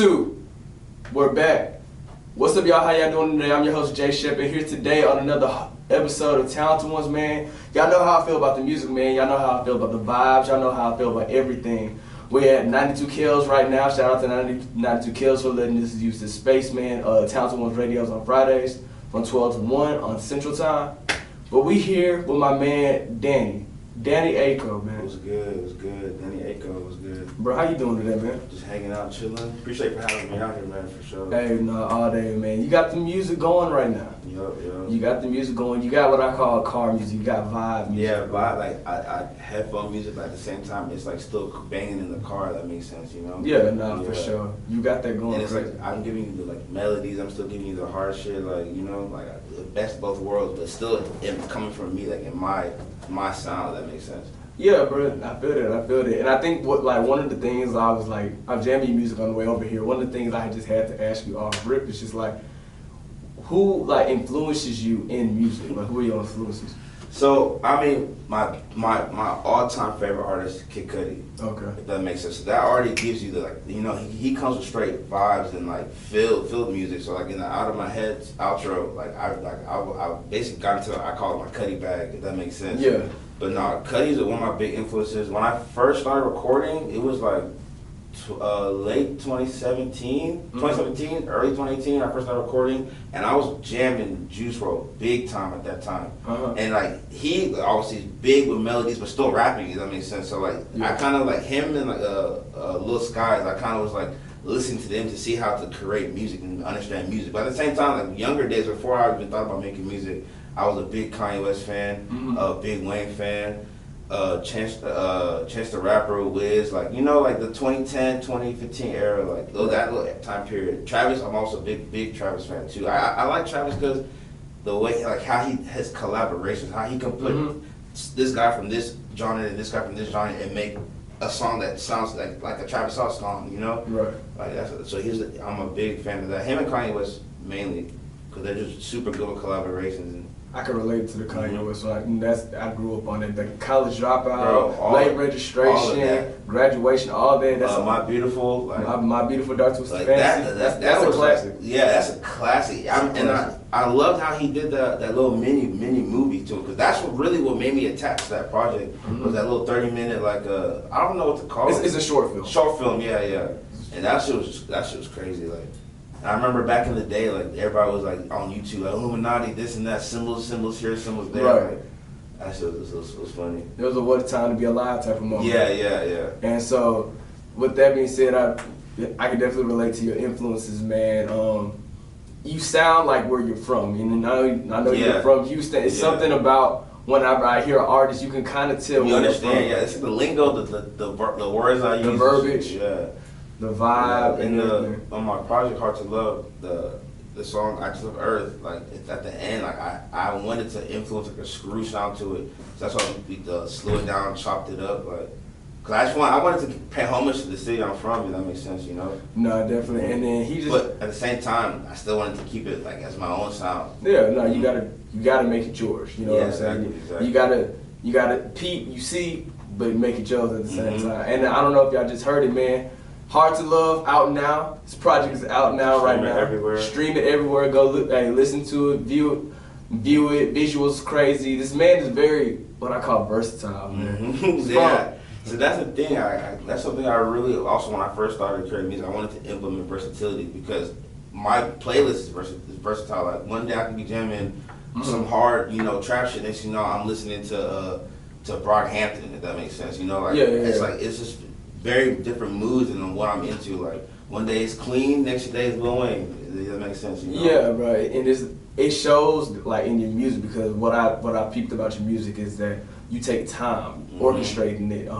YouTube, we're back. What's up, y'all? How y'all doing today? I'm your host, Jay Shepherd, here today on another episode of Talented Ones, man. Y'all know how I feel about the music, man. Y'all know how I feel about the vibes. Y'all know how I feel about everything. We're at 92 Kills right now. Shout out to 92 Kills for letting us use this space, man. Talented Ones radios on Fridays from 12 to 1 on Central Time. But we here with my man, Danny Aiko, man. It was good, it was good. Danny Aiko was good. Bro, how you doing today, man? Just hanging out, chilling. Appreciate you for having me out here, man, for sure. Hey, no, all day, man. You got the music going right now. Yup. You got the music going. You got what I call car music. You got vibe music. Yeah, vibe, like, I headphone music, but at the same time, it's like still banging in the car, that makes sense, you know? Yeah, no, for sure. You got that going. And it's crazy. like, I'm giving you the like melodies, I'm still giving you the hard shit, like, you know, like the best of both worlds, but still it's coming from me, like in my sound, that makes sense. Yeah, bro, I feel it. And I think one of the things I'm jamming music on the way over here. One of the things I just had to ask you off rip is just like, who like influences you in music? Like, who are your influences? So, I mean, my all-time favorite artist, Kid Cudi. Okay. If that makes sense. So that already gives you the, like, you know, he comes with straight vibes and like feel music. So like in the Out of My Head outro, I basically got into, I call it my Cudi bag, if that makes sense. Yeah. But no, Cudi's one of my big influences. When I first started recording, it was like late 2017, early 2018, I first started recording, and I was jamming Juice WRLD big time at that time. And like, he obviously is big with melodies, but still rapping, if that makes sense. So like, I kind of like him and like Lil Skies, I kind of was like listening to them to see how to create music and understand music. But at the same time, like younger days, before I even thought about making music, I was a big Kanye West fan, a big Wayne fan, Chance the Rapper, Wiz, like, you know, like the 2010, 2015 era, like that little time period. Travis, I'm also a big Travis fan too. I like Travis because the way, like how he has collaborations, how he can put this guy from this genre and this guy from this genre and make a song that sounds like a Travis Scott song, you know? Right. Like so I'm a big fan of that. Him and Kanye West mainly, because they're just super good with collaborations. And I can relate to the Kanye West. So I grew up on it. The college dropout, late registration, graduation, all that. That's My Beautiful, like my Beautiful Dark Twisted like Fantasy. That's a classic. Yeah, that's a classic. I loved how he did that little mini movie too, because that's what made me attach to that project. Was that little 30-minute like I don't know what to call it. It's a short film. Short film, yeah. And that shit was crazy. Like, I remember back in the day, like everybody was like on YouTube, like Illuminati, this and that, symbols here, symbols there. Right. Like, that shit was funny. It was a what a time to be alive type of moment. Yeah. And so, with that being said, I can definitely relate to your influences, man. You sound like where you're from. And I know you're from Houston. It's something about whenever I hear an artist, you can kind of tell. You understand? Yeah, it's the lingo, the words I use, the verbiage. Yeah. The vibe and on my project Hard to Love, the song I Just Love Earth, like it's at the end, like I wanted to influence like a screw sound to it. So that's why we slow it down, chopped it up, like, cause I wanted to pay homage to the city I'm from, if that makes sense, you know? No, definitely. And then but at the same time, I still wanted to keep it like as my own sound. Yeah, no, you gotta make it yours. You know what I'm saying? Exactly. You gotta peep, you see, but make it yours at the same time. And I don't know if y'all just heard it, man. Hard to Love, out now. This project is out now, right now. Everywhere. Stream it everywhere. Go look, listen to it, view it. Visuals crazy. This man is very, what I call versatile, man. Yeah. So that's the thing. That's something I really also, when I first started creating music, I wanted to implement versatility because my playlist is versatile. Like one day I can be jamming some hard, trap shit. Next, I'm listening to Brockhampton, if that makes sense. It's like it's just very different moods and what I'm into. Like one day it's clean, next day it's Lil Wayne. Does that make sense? Yeah, right. And it shows like in your music, because what I peeped about your music is that you take time orchestrating it.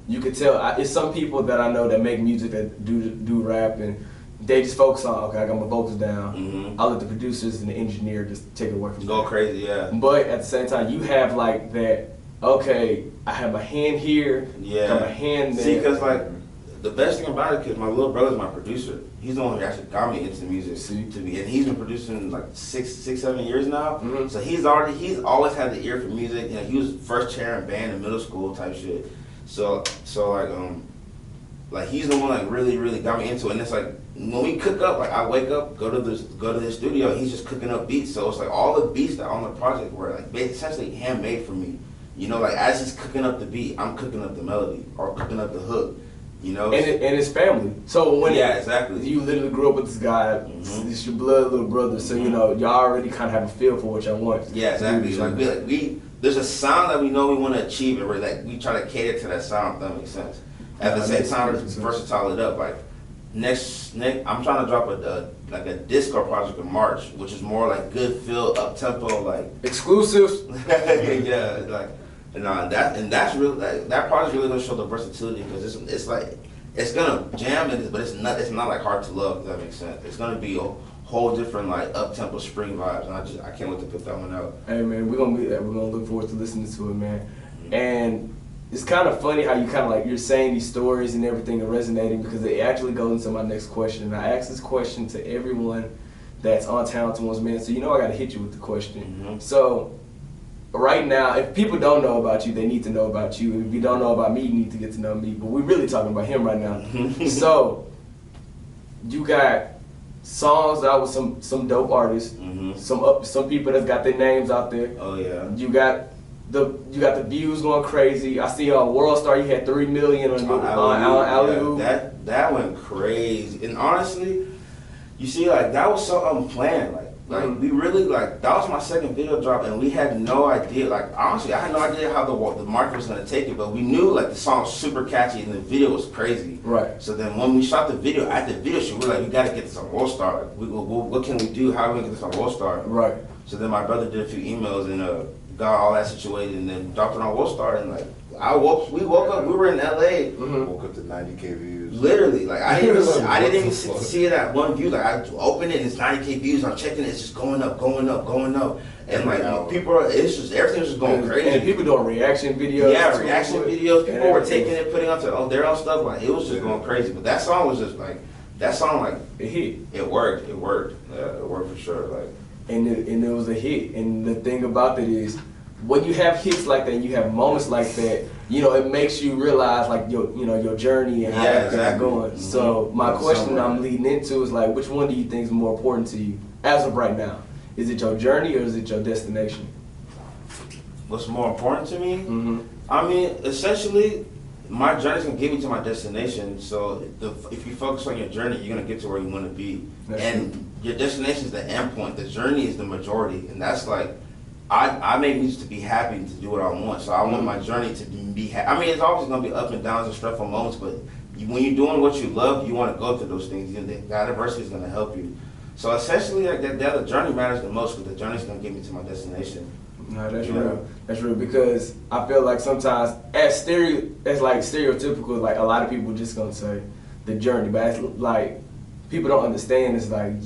You could tell it's some people that I know that make music that do rap and they just focus on, okay, I got my vocals down. I'll let the producers and the engineer just take it away from go crazy, yeah. But at the same time, you have like that. Okay, I have my hand here. Yeah. Got my hand there. See, because like the best thing about it, because my little brother's my producer. He's the one who actually got me into music and he's been producing like 6-7 years now. So he's always had the ear for music. He was first chair in band in middle school type shit. So like he's the one like really got me into it. And it's like when we cook up, like I wake up, go to the studio, he's just cooking up beats. So it's like all the beats that are on the project were like essentially handmade for me. You know, like as he's cooking up the beat, I'm cooking up the melody or cooking up the hook. You know, and it's family. So when exactly, you literally grew up with this guy, it's your blood little brother. So you know, y'all already kind of have a feel for what y'all want. Yeah, exactly. Like we there's a sound that we know we want to achieve, and we're like we try to cater to that sound. If that makes sense. At the same time, it's versatile it up. Like next, I'm trying to drop a disco project in March, which is more like good feel, up tempo, like exclusives. Yeah, like. That's really that project really gonna show the versatility because it's like it's gonna jam it, but it's not like hard to love. If that makes sense. It's gonna be a whole different like up tempo spring vibes, and I can't wait to put that one out. Hey man, we're gonna look forward to listening to it, man. And it's kind of funny how you kind of like you're saying these stories and everything are resonating because it actually goes into my next question. And I ask this question to everyone that's on Talented Ones, man. So you know I gotta hit you with the question. So. Right now, if people don't know about you, they need to know about you. If you don't know about me, you need to get to know me. But we're really talking about him right now. So, you got songs out with some dope artists, some people that's got their names out there. Oh yeah. You got the views going crazy. I see on World Star you had 3 million on Alley-Oop. That went crazy. And honestly, you see, like that was so unplanned. Like we really that was my second video drop, and we had no idea. Like honestly, I had no idea how the market was gonna take it, but we knew like the song was super catchy and the video was crazy. Right. So then when we shot the video, at the video shoot, we were like, we gotta get this on World Star. Like, what can we do? How are we gonna get this on World Star? Right. So then my brother did a few emails and got all that situated, and then dropped it on World Star, and like we woke up, we were in LA. Woke up to 90K views. Literally, like I didn't even see it at one view. Like I opened it, and it's 90K views. I'm checking it, it's just going up. And like people it's just everything's just going crazy. And people doing reaction videos. Yeah, reaction videos. People were taking it, putting it onto their own stuff. Like it was just going crazy. But that song was just like it hit. It worked. It worked. Yeah, it worked for sure. Like and it was a hit. And the thing about it is, when you have hits like that and you have moments like that, you know, it makes you realize like your journey and how everything's going. So my question I'm leading into is like, which one do you think is more important to you as of right now? Is it your journey or is it your destination? What's more important to me? I mean, essentially, my journey's gonna get me to my destination. So if you focus on your journey, you're gonna get to where you want to be. Your destination is the end point. The journey is the majority, and that's like. I make music to be happy and to do what I want. So I want my journey to be happy. I mean, it's always going to be up and downs and stressful moments, but when you're doing what you love, you want to go through those things. The adversity is going to help you. So essentially, like the journey matters the most because the journey is going to get me to my destination. No, that's real. That's real because I feel like sometimes as stereotypical, like a lot of people just going to say the journey, but it's like people don't understand. It's like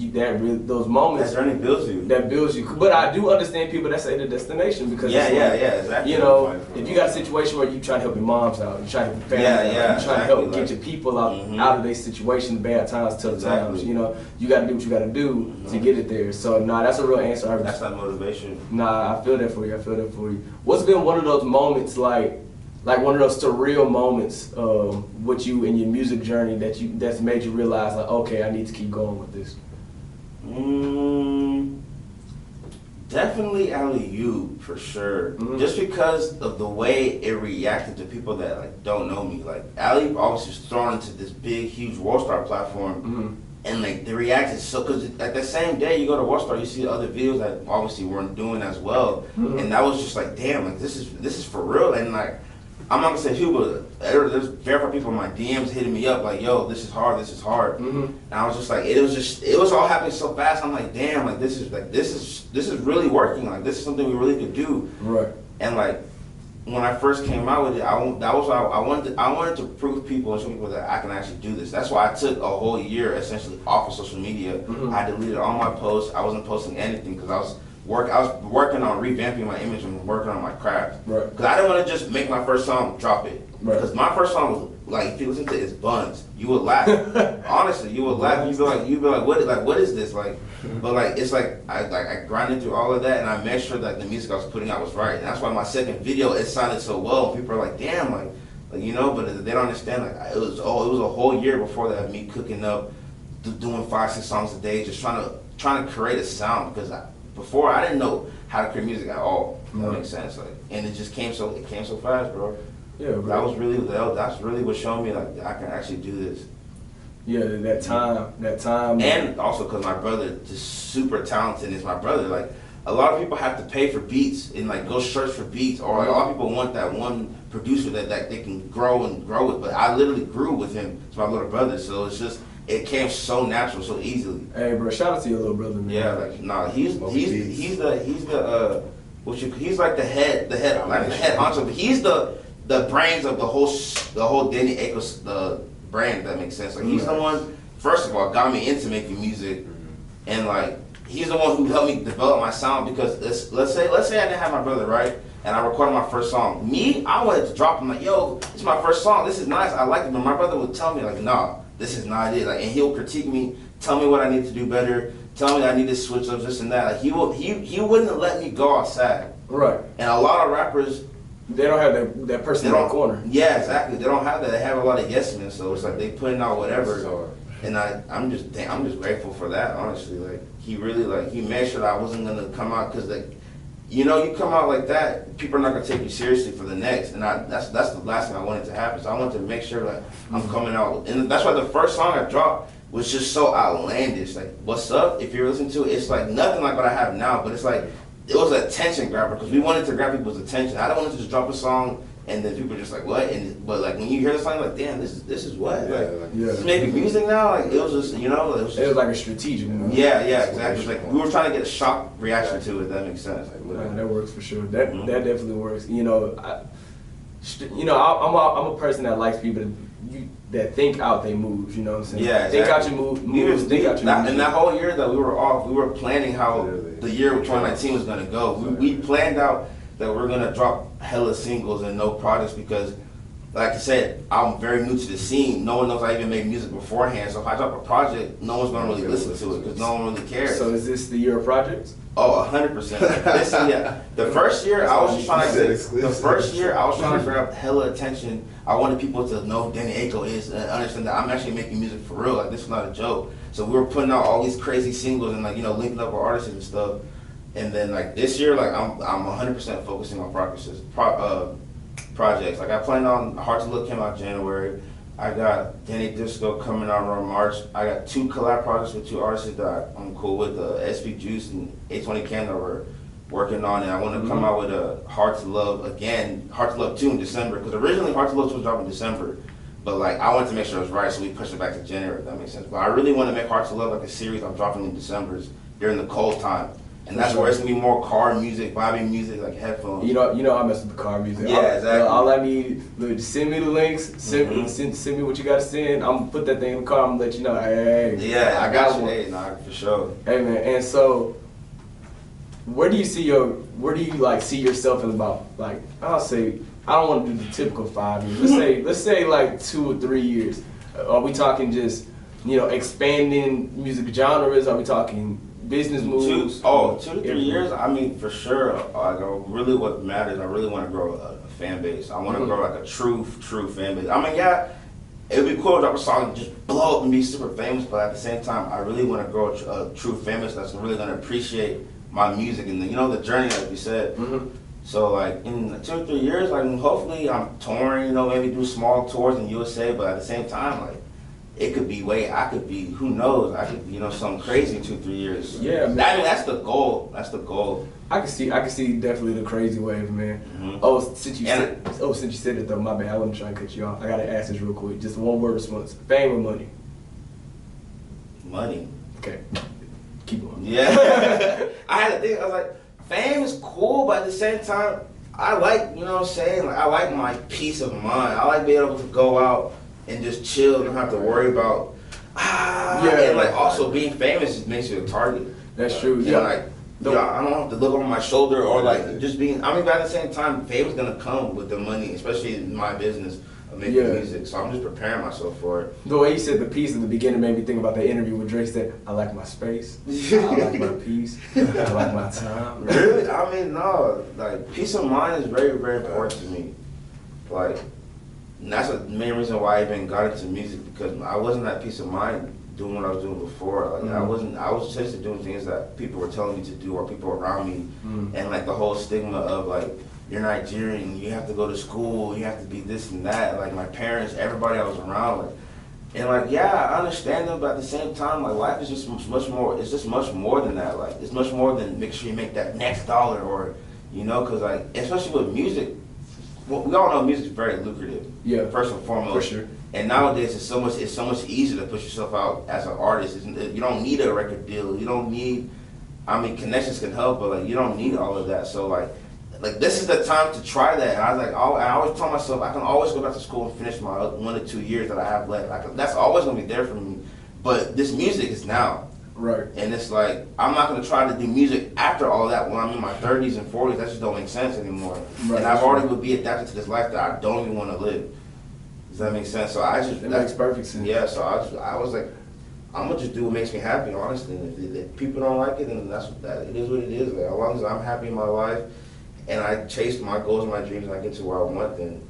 those moments. That journey builds you. That builds you. But I do understand people that say the destination because exactly. You know, if you got a situation where you trying to help your moms out, you trying to help your family out, you trying to help get your people out of their situation, bad times, tough times. You know, you got to do what you got to do to get it there. So that's a real answer. That's not motivation. I feel that for you. What's been one of those moments like one of those surreal moments with you in your music journey that's made you realize like, okay, I need to keep going with this? Definitely Alley-Oop for sure. Just because of the way it reacted to people that like don't know me. Like Alley-Oop obviously was thrown into this big, huge World Star platform, and like the reaction. So because at the same day you go to World Star, you see other videos that obviously weren't doing as well, and that was just like, damn, like this is for real, and like. I'm not gonna say who, but there's verified people in my DMs hitting me up like, "Yo, this is hard." And I was just like, it was all happening so fast. I'm like, damn, like this is really working. Like this is something we really could do. Right. And like when I first came out with it, I wanted to prove people and show people that I can actually do this. That's why I took a whole year essentially off of social media. I deleted all my posts. I wasn't posting anything because I was working on revamping my image and working on my craft. Right. Because I didn't want to just make my first song, drop it. Right. Because my first song was like, if you listen to it, it's Buns. You would laugh. Honestly, you would laugh. You'd be like, what is this? Like, but like, it's like I grinded through all of that, and I made sure that the music I was putting out was right. And that's why my second video it sounded so well. People are like, damn, like you know, but they don't understand. Like it was a whole year before that of me cooking up doing 5-6 songs a day, just trying to create a sound because before I didn't know how to create music at all. If that makes sense. Like, and it just came so fast, bro. Yeah, bro. That's really what showed me like I can actually do this. Yeah, that time. And also because my brother just super talented is my brother. Like a lot of people have to pay for beats and like go search for beats, or like, a lot of people want that one producer that they can grow with. But I literally grew with him. It's my little brother, so it came so natural, so easily. Hey, bro, shout out to your little brother, man. Yeah, like nah, he's like the head honcho, but he's the brains of the whole Danny Akos the brand. If that makes sense. Like he's the one, first of all, got me into making music, and like he's the one who helped me develop my sound. Because let's say I didn't have my brother, right, and I recorded my first song. I wanted to drop him like, yo, it's my first song. This is nice. I like it, but my brother would tell me like, nah, this is not it. Like, and he'll critique me, tell me what I need to do better, tell me I need to switch up this and that. Like he wouldn't let me go outside. Right. And a lot of rappers, they don't have that person in the corner. Yeah, exactly. They don't have that. They have a lot of yes men, so it's like they putting out whatever. And I'm just grateful for that. Honestly, like he really he made sure that I wasn't gonna come out because you come out like that, people are not gonna take you seriously for the next. And that's the last thing I wanted to happen. So I wanted to make sure that I'm coming out, and that's why the first song I dropped was just so outlandish. Like, what's up? If you're listening to it, it's like nothing like what I have now, but it's like. It was an attention grabber because we wanted to grab people's attention. I don't want to just drop a song and then people are just like, what? But like when you hear the song, you're like, damn, this is what? This is making music now? Like it was just, it was like a strategic move. Yeah, exactly. It's like we were trying to get a shock reaction to it. That makes sense. Like, that works for sure. That definitely works. I'm a person that likes people that think out they moves, you know what I'm saying? Yeah, exactly. Think out your moves, think out your moves. And that whole year that we were off, we were planning how the year of 2019 was going to go. We planned out that we're going to drop hella singles and no projects because, like I said, I'm very new to the scene. No one knows I even made music beforehand. So if I drop a project, no one's going to really listen to it because no one really cares. So is this the year of projects? Oh, 100%. The first year I was trying to grab hella attention. I wanted people to know who Danny Akos is and understand that I'm actually making music for real. Like this is not a joke. So we were putting out all these crazy singles and linking up with artists and stuff. And then this year, I'm 100% focusing on projects. Like I planned on Hard to Look came out January. I got Danny Disco coming out around March. I got 2 collab projects with 2 artists that I'm cool with, SP Juice and 820 Cam that we're working on. And I want to come out with a Hard to Love again, Hard to Love 2 in December. Because originally Hard to Love 2 was dropping in December. But I wanted to make sure it was right, so we pushed it back to January, if that makes sense. But I really want to make Hard to Love like a series I'm dropping in December during the cold time. And that's where it's gonna be more car music, vibing music, like headphones. I mess with the car music. Yeah, exactly. All I need, send me the links, send me what you gotta send. I'm gonna put that thing in the car. I'm gonna let you know. Hey. Yeah, I got you. Hey, nah, for sure. Hey man, and so, where do you see yourself in about I'll say I don't want to do the typical 5 years. Let's say 2 or 3 years. Are we talking just expanding music genres? Are we talking business moves? 2 to 3 years. I mean, for sure. Really, what matters. I really want to grow a fan base. I want to grow like a true fan base. I mean, yeah, it would be cool to drop a song and just blow up and be super famous. But at the same time, I really want to grow a true fan base that's really going to appreciate my music and the journey, like you said. So in 2 or 3 years, hopefully I'm touring. Maybe do small tours in USA. But at the same time, it could be I could be, who knows? I could be, something crazy in 2 or 3 years. Yeah, man. I mean, that's the goal. That's the goal. I can see definitely the crazy wave, man. Oh, since you said it though, my bad. I wasn't trying to cut you off. I gotta ask this real quick. Just one word response: fame or money? Money. Okay, keep going. Yeah. I had to think. I was like, fame is cool, but at the same time, I like, I like my peace of mind. I like being able to go out and just chill, don't have to worry about and also being famous just makes you a target. That's true. I don't have to look over my shoulder or just being. I mean, but at the same time, fame is gonna come with the money, especially in my business of making music. So I'm just preparing myself for it. The way you said the peace in the beginning made me think about that interview with Drake said, "I like my space, I like my peace, I like my time." Really? I mean, no. Peace of mind is very, very important to me. And that's the main reason why I even got into music, because I wasn't at peace of mind doing what I was doing before. Like I was just doing things that people were telling me to do or people around me, and like the whole stigma of like you're Nigerian, you have to go to school, you have to be this and that. Like my parents, everybody I was around, like, and like yeah, I understand them, but at the same time, like life is just much more. It's just much more than that. Like it's much more than make sure you make that next dollar or you know, because like especially with music. Well, we all know music is very lucrative. Yeah. First and foremost. For sure. And nowadays it's so much easier to push yourself out as an artist. You don't need a record deal. You don't need. I mean, connections can help, but like you don't need all of that. So like this is the time to try that. And I was like, I always tell myself I can always go back to school and finish my 1 or 2 years that I have left. That's always gonna be there for me. But this music is now. Right. And it's like, I'm not going to try to do music after all that when I'm in my 30s and 40s. That just don't make sense anymore. Right. And I've already would be adapted to this life that I don't even want to live. Does that make sense? So I just... It makes perfect sense. Yeah, so I was like, I'm going to just do what makes me happy, honestly. And if people don't like it, then it is what it is. Like, as long as I'm happy in my life and I chase my goals and my dreams and I get to where I want, then...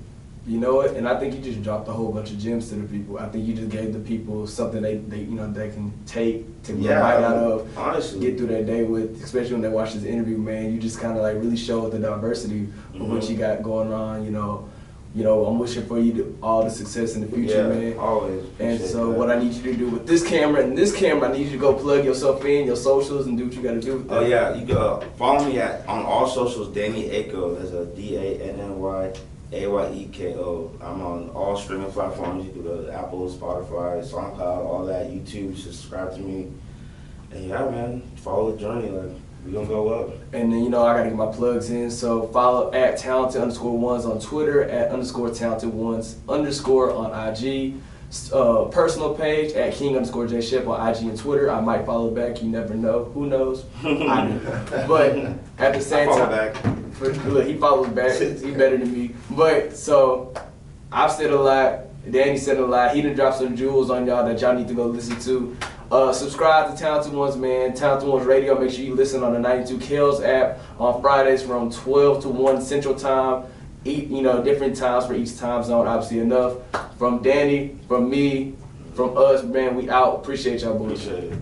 You know what? And I think you just dropped a whole bunch of gems to the people. I think you just gave the people something they they can take to bite out of, honestly, get through their day with. Especially when they watch this interview, man. You just kind of like really show the diversity of what you got going on. You know, I'm wishing for you all the success in the future, man. Always. And so what I need you to do with this camera and this camera, I need you to go plug yourself in, your socials, and do what you got to do with that. Oh yeah, you can follow me on all socials, Danny Aiko. That's a DANNYAYEKO. I'm on all streaming platforms. You can go to Apple, Spotify, SoundCloud, all that. YouTube. Subscribe to me. And yeah, man, follow the journey. Like we gonna go up. And then I gotta get my plugs in. So follow at talented_ones on Twitter, at _talented_ones_ on IG. Personal page at king_J Shep on IG and Twitter. I might follow back. You never know. Who knows? I do. But at the same time, back. Look, he follows back. He better than me. But so I've said a lot. Danny said a lot. He done dropped some jewels on y'all that y'all need to go listen to. Subscribe to Talented Ones, man. Talented Ones Radio. Make sure you listen on the 92 Kales app on Fridays from 12 to 1 Central Time. Different times for each time zone. Obviously enough. From Danny, from me, from us, man. We out. Appreciate y'all, boys. Appreciate it.